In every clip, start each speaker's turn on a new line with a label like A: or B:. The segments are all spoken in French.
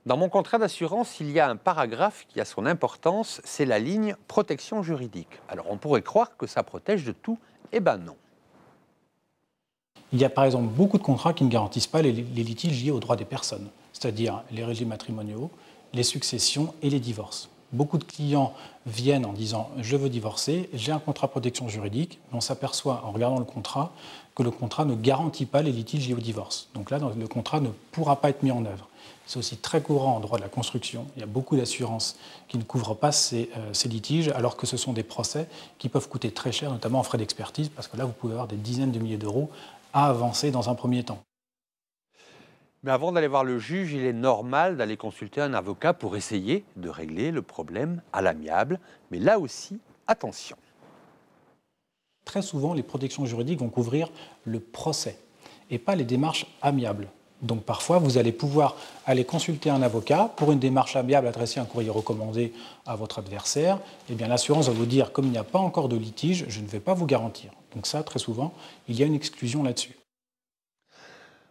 A: Dans mon contrat d'assurance, il y a un paragraphe qui a son importance, c'est la ligne protection juridique. Alors on pourrait croire que ça protège de tout, eh ben non.
B: Il y a par exemple beaucoup de contrats qui ne garantissent pas les litiges liés aux droits des personnes, c'est-à-dire les régimes matrimoniaux, les successions et les divorces. Beaucoup de clients viennent en disant « je veux divorcer, j'ai un contrat de protection juridique », mais on s'aperçoit en regardant le contrat que le contrat ne garantit pas les litiges liés au divorce. Donc là, le contrat ne pourra pas être mis en œuvre. C'est aussi très courant en droit de la construction. Il y a beaucoup d'assurances qui ne couvrent pas ces litiges, alors que ce sont des procès qui peuvent coûter très cher, notamment en frais d'expertise, parce que là, vous pouvez avoir des dizaines de milliers d'euros à avancer dans un premier temps.
A: Mais avant d'aller voir le juge, il est normal d'aller consulter un avocat pour essayer de régler le problème à l'amiable. Mais là aussi, attention.
B: Très souvent, les protections juridiques vont couvrir le procès et pas les démarches amiables. Donc parfois, vous allez pouvoir aller consulter un avocat pour une démarche amiable, adresser un courrier recommandé à votre adversaire. Eh bien, l'assurance va vous dire, comme il n'y a pas encore de litige, je ne vais pas vous garantir. Donc ça, très souvent, il y a une exclusion là-dessus.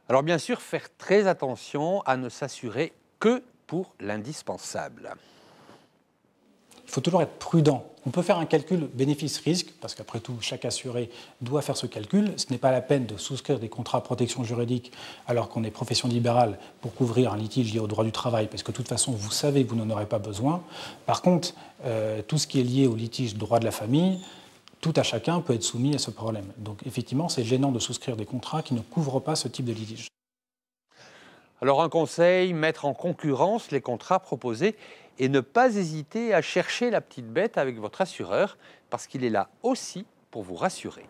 A: Alors bien sûr, faire très attention à ne s'assurer que pour l'indispensable.
B: Il faut toujours être prudent. On peut faire un calcul bénéfice-risque, parce qu'après tout, chaque assuré doit faire ce calcul. Ce n'est pas la peine de souscrire des contrats à protection juridique alors qu'on est profession libérale pour couvrir un litige lié au droit du travail, parce que de toute façon, vous savez que vous n'en aurez pas besoin. Par contre, tout ce qui est lié au litige droit de la famille, tout à chacun peut être soumis à ce problème. Donc effectivement, c'est gênant de souscrire des contrats qui ne couvrent pas ce type de litige.
A: Alors un conseil, mettre en concurrence les contrats proposés et ne pas hésiter à chercher la petite bête avec votre assureur parce qu'il est là aussi pour vous rassurer.